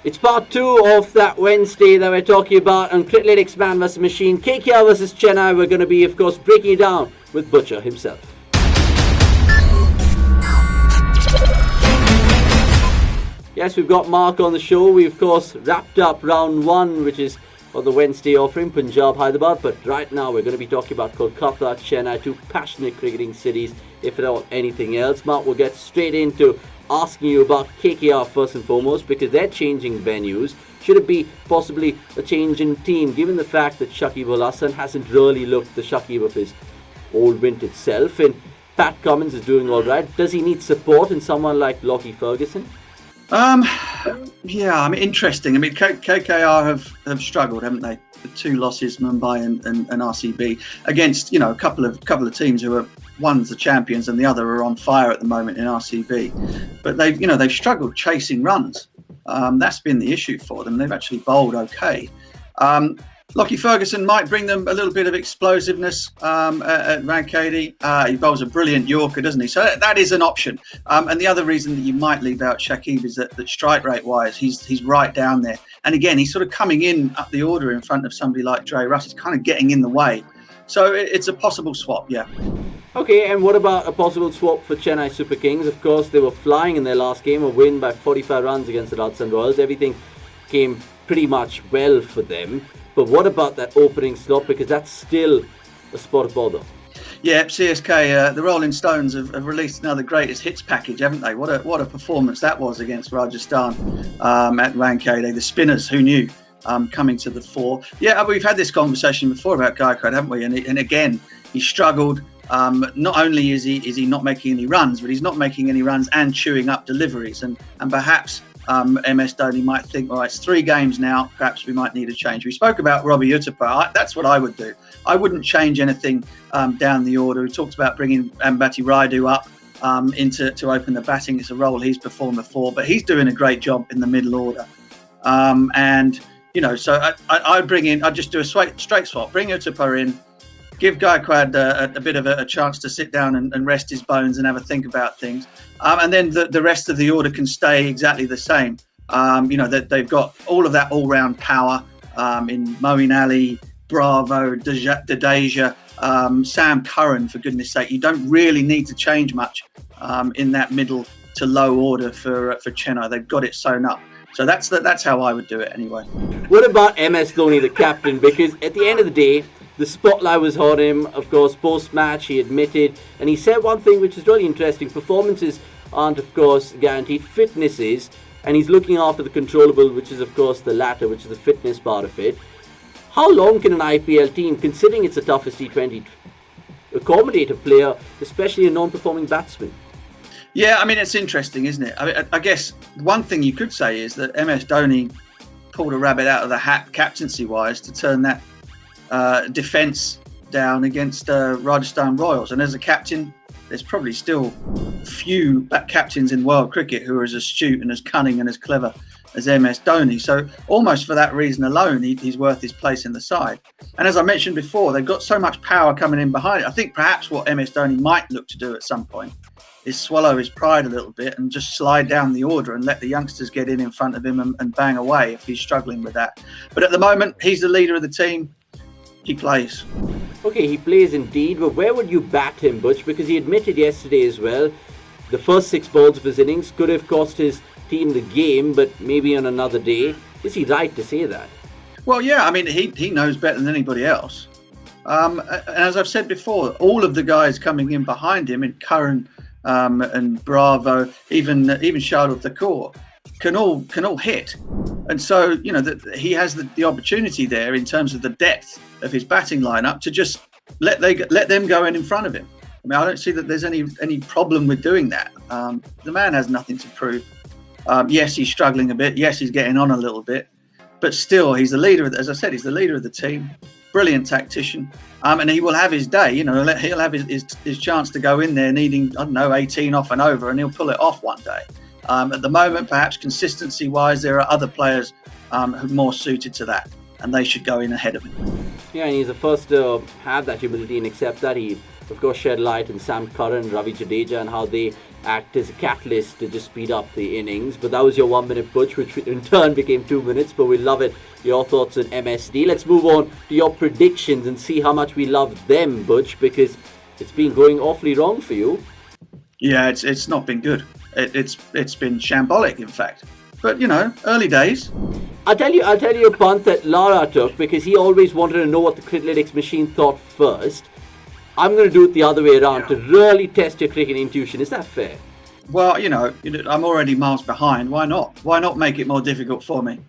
It's part 2 of that Wednesday that we're talking about on Criclytics Man vs Machine KKR vs Chennai. We're going to be, of course, breaking it down with Butcher himself. Yes, we've got Mark on the show. We, of course, wrapped up round 1, which is on the Wednesday offering, Punjab, Hyderabad. But right now, we're going to be talking about Kolkata, Chennai, 2 passionate cricketing cities, if at all anything else. Mark, we'll get straight into asking you about KKR first and foremost, because they're changing venues. Should it be possibly a change in team, given the fact that Shakib Al Hasan hasn't really looked the Shakib of his old wintage self, and Pat Cummins is doing all right? Does he need support in someone like Lockie Ferguson? Yeah, I mean, interesting. I mean, KKR have struggled, haven't they? The 2 losses, Mumbai and RCB, against a couple of teams who are, one's the champions and the other are on fire at the moment in RCB. But they've struggled chasing runs. That's been the issue for them. They've actually bowled okay. Lockie Ferguson might bring them a little bit of explosiveness at Wankhede. He bowls a brilliant Yorker, doesn't he? So that is an option. And the other reason that you might leave out Shakib is that strike rate wise, he's right down there. And again, he's sort of coming in up the order in front of somebody like Dre Russ. He's kind of getting in the way. So it's a possible swap, yeah. Okay, and what about a possible swap for Chennai Super Kings? Of course, they were flying in their last game, a win by 45 runs against the Rajasthan Royals. Everything came pretty much well for them. But what about that opening slot? Because that's still a spot of bother. Yeah, CSK, the Rolling Stones have released another greatest hits package, haven't they? What a performance that was against Rajasthan at Wankhede. The spinners, who knew, coming to the fore. Yeah, we've had this conversation before about Gaikwad, haven't we? And again, he struggled. Not only is he not making any runs, but he's not making any runs and chewing up deliveries. And perhaps MS Dhoni might think, all right, it's 3 games now, perhaps we might need a change. We spoke about Robbie Uthappa. That's what I would do. I wouldn't change anything down the order. We talked about bringing Ambati Raidu up to open the batting. It's a role he's performed before, but he's doing a great job in the middle order. So I'd just do a straight swap, bring Uthappa in, give Gaikwad a bit of a chance to sit down and rest his bones and have a think about things. And then the rest of the order can stay exactly the same. That they've got all of that all-round power in Moeen Ali, Bravo, Jadeja, Sam Curran, for goodness sake. You don't really need to change much in that middle to low order for Chennai. They've got it sewn up. So that's how I would do it anyway. What about MS Dhoni, the captain? Because at the end of the day, the spotlight was on him. Of course, post-match he admitted, and he said one thing which is really interesting: performances aren't, of course, guaranteed. Fitness is, and he's looking after the controllable, which is, of course, the latter, which is the fitness part of it. How long can an IPL team, considering it's the toughest T20, accommodate a player, especially a non-performing batsman? Yeah, I mean, it's interesting, isn't it? I guess one thing you could say is that MS Dhoni pulled a rabbit out of the hat captaincy-wise to turn that defence down against Rajasthan Royals. And as a captain, there's probably still few captains in world cricket who are as astute and as cunning and as clever as MS Dhoni. So almost for that reason alone, he's worth his place in the side. And as I mentioned before, they've got so much power coming in behind it. I think perhaps what MS Dhoni might look to do at some point is swallow his pride a little bit and just slide down the order and let the youngsters get in front of him and bang away if he's struggling with that. But at the moment, he's the leader of the team. He plays. Okay, he plays indeed, but where would you bat him, Butch? Because he admitted yesterday as well, the first 6 balls of his innings could have cost his team the game, but maybe on another day. Is he right to say that? Well, yeah, I mean, he knows better than anybody else. And as I've said before, all of the guys coming in behind him, in Curran and Bravo, even Shardul Thakur, can all hit. And so, he has the opportunity there in terms of the depth of his batting lineup to just let them go in front of him. I mean, I don't see that there's any problem with doing that. The man has nothing to prove. Yes, he's struggling a bit. Yes, he's getting on a little bit. But still, he's the leader. As I said, he's the leader of the team. Brilliant tactician. And he will have his day. He'll have his chance to go in there needing, 18 off and over, and he'll pull it off one day. At the moment, perhaps consistency-wise, there are other players who are more suited to that, and they should go in ahead of him. Yeah, and he's the first to have that humility and accept that. He of course, shed light on Sam Curran, Ravi Jadeja, and how they act as a catalyst to just speed up the innings. But that was your 1 minute, Butch, which in turn became 2 minutes, but we love it. Your thoughts on MSD. Let's move on to your predictions and see how much we love them, Butch, because it's been going awfully wrong for you. Yeah, it's not been good. It's been shambolic, in fact. But, you know, early days. I'll tell you a punt that Lara took, because he always wanted to know what the Criclytics machine thought first. I'm going to do it the other way around to really test your cricket intuition. Is that fair? Well, you know, I'm already miles behind. Why not? Why not make it more difficult for me?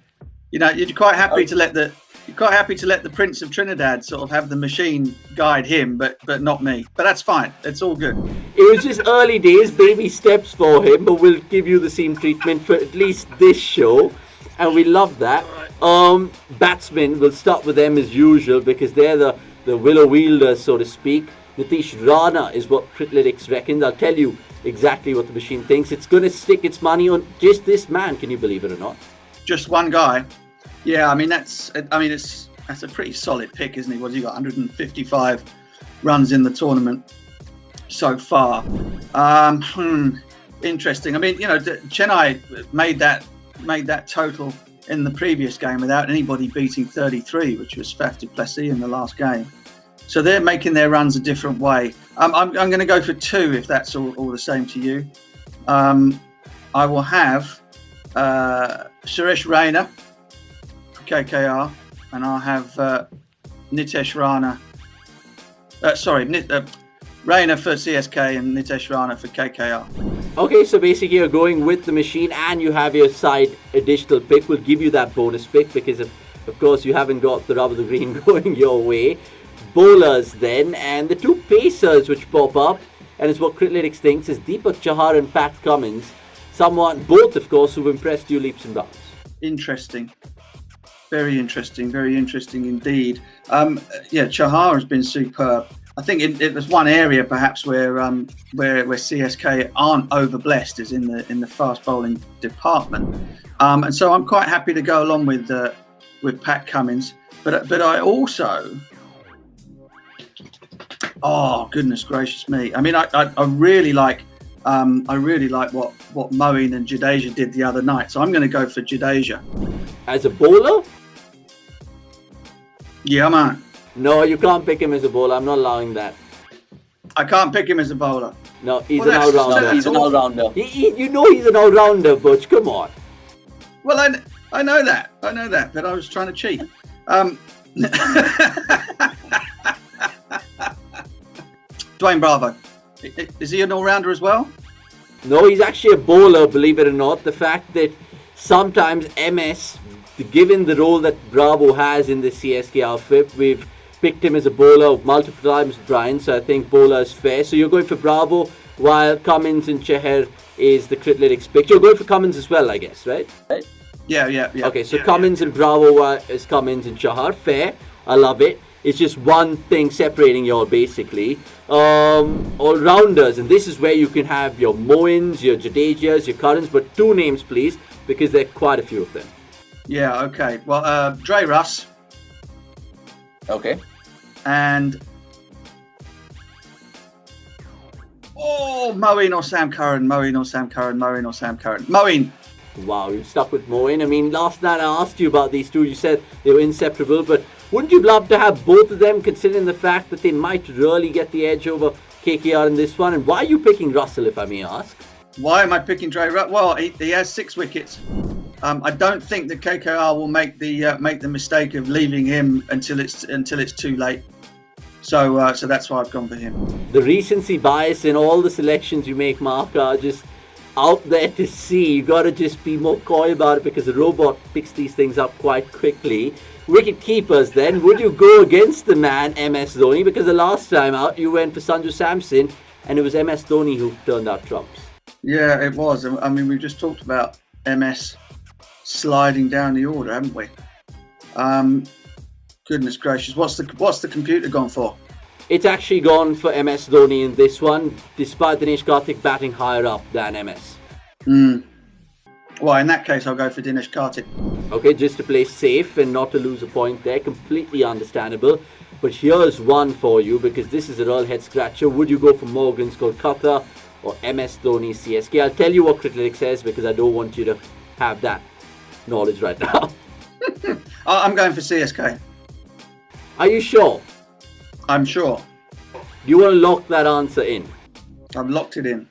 You know, you're quite happy to let the Prince of Trinidad sort of have the machine guide him, but not me. But that's fine. It's all good. It was just early days, baby steps for him, but we'll give you the same treatment for at least this show, and we love that. Batsmen, we'll start with them as usual because they're the willow wielders, so to speak. Nitish Rana is what Criclytics reckons. I'll tell you exactly what the machine thinks. It's going to stick its money on just this man. Can you believe it or not? Just one guy. Yeah, that's a pretty solid pick, isn't he? What's he got? 155 runs in the tournament so far. Interesting. I mean, you know, Chennai made that total in the previous game without anybody beating 33, which was Faf du Plessis in the last game. So they're making their runs a different way. I'm going to go for 2 if that's all the same to you. I will have Suresh Raina for KKR, and I'll have Nitesh Rana. Raina for CSK and Nitesh Rana for KKR. Okay, so basically you're going with the machine and you have your side additional pick. We'll give you that bonus pick because of course you haven't got the rub of the green going your way. Bowlers then, and the 2 pacers which pop up, and it's what Criclytics thinks, is Deepak Chahar and Pat Cummins. Both of course, who've impressed you leaps and bounds. Interesting. Very interesting indeed. Chahar has been superb. I think it was one area perhaps where CSK aren't overblessed is in the fast bowling department, and so I'm quite happy to go along with Pat Cummins. But I also, oh goodness gracious me! I mean, I really like what Moeen and Jadeja did the other night. So I'm going to go for Jadeja as a bowler. Yeah, man. No, you can't pick him as a bowler. I'm not allowing that. I can't pick him as a bowler. No, he's an all-rounder. He's an all-rounder. You know he's an all-rounder, Butch. Come on. Well, I know that, but I was trying to cheat. Dwayne Bravo. Is he an all-rounder as well? No, he's actually a bowler, believe it or not. The fact that sometimes MS, given the role that Bravo has in the CSK outfit, we've picked him as a bowler multiple times with Brian, so I think bowler is fair. So you're going for Bravo, while Cummins and Chahar is the Criclytics pick. You're going for Cummins as well, I guess, right? Yeah. Okay, so Cummins and Bravo is Cummins and Chahar. Fair. I love it. It's just one thing separating y'all, basically. All-rounders, and this is where you can have your Moens, your Jadejas, your Currans, but 2 names, please, because there are quite a few of them. Yeah, okay. Well, Dre Russ. Okay. And Moeen or Sam Curran. Moeen. Wow, you've stuck with Moeen. I mean, last night I asked you about these 2. You said they were inseparable, but wouldn't you love to have both of them, considering the fact that they might really get the edge over KKR in this one? And why are you picking Russell, if I may ask? Why am I picking Dre Russell? Well, he has 6 wickets. I don't think that KKR will make the mistake of leaving him until it's too late. So that's why I've gone for him. The recency bias in all the selections you make, Mark, are just out there to see. You got to just be more coy about it because the robot picks these things up quite quickly. Wicket-keepers then, would you go against the man MS Dhoni? Because the last time out you went for Sanju Samson and it was MS Dhoni who turned out trumps. Yeah, it was. I mean, we've just talked about MS sliding down the order, haven't we? Goodness gracious, what's the computer gone for? It's actually gone for MS Dhoni in this one, despite Dinesh Karthik batting higher up than MS. Well, in that case, I'll go for Dinesh Karthik. Okay, just to play safe and not to lose a point there. Completely understandable. But here's one for you, because this is a real head scratcher. Would you go for Morgan's Kolkata or MS Dhoni CSK? I'll tell you what Criclytics says, because I don't want you to have that knowledge right now. I'm going for CSK. Are you sure? I'm sure. Do you want to lock that answer in? I've locked it in.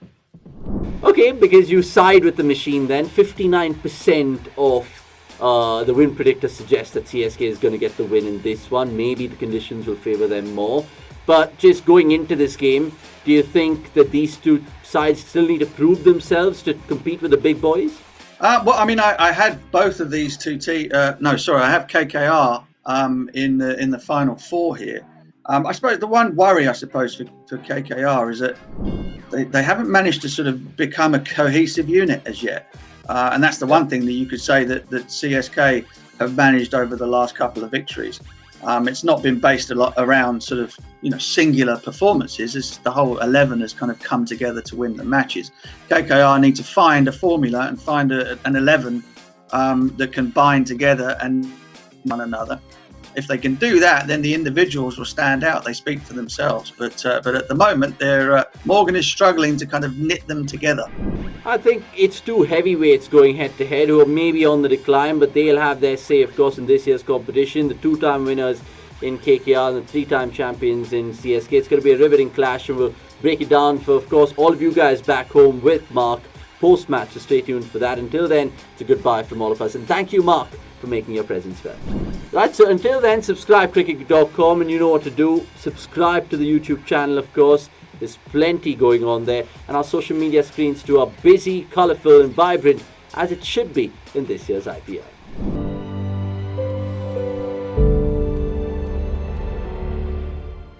Okay, because you side with the machine then. 59% of the win predictor suggests that CSK is going to get the win in this one. Maybe the conditions will favour them more. But just going into this game, do you think that these two sides still need to prove themselves to compete with the big boys? Well, I mean, I had both of these two I have KKR in the final four here. I suppose the one worry, I suppose, for KKR is that they haven't managed to sort of become a cohesive unit as yet. And that's the one thing that you could say that CSK have managed over the last couple of victories. It's not been based a lot around sort of, singular performances. It's the whole 11 has kind of come together to win the matches. KKR need to find a formula and find an 11 that can bind together and one another. If they can do that, then the individuals will stand out. They speak for themselves. But at the moment, Morgan is struggling to kind of knit them together. I think it's two heavyweights going head-to-head who are maybe on the decline, but they'll have their say, of course, in this year's competition. The two-time winners in KKR and the three-time champions in CSK. It's going to be a riveting clash, and we'll break it down for, of course, all of you guys back home with Mark post-match, so stay tuned for that. Until then, it's a goodbye from all of us, and thank you, Mark, for making your presence felt. Right, so until then, subscribe cricket.com, and you know what to do. Subscribe to the YouTube channel, of course. There's plenty going on there, and our social media screens too are busy, colourful and vibrant, as it should be in this year's IPL.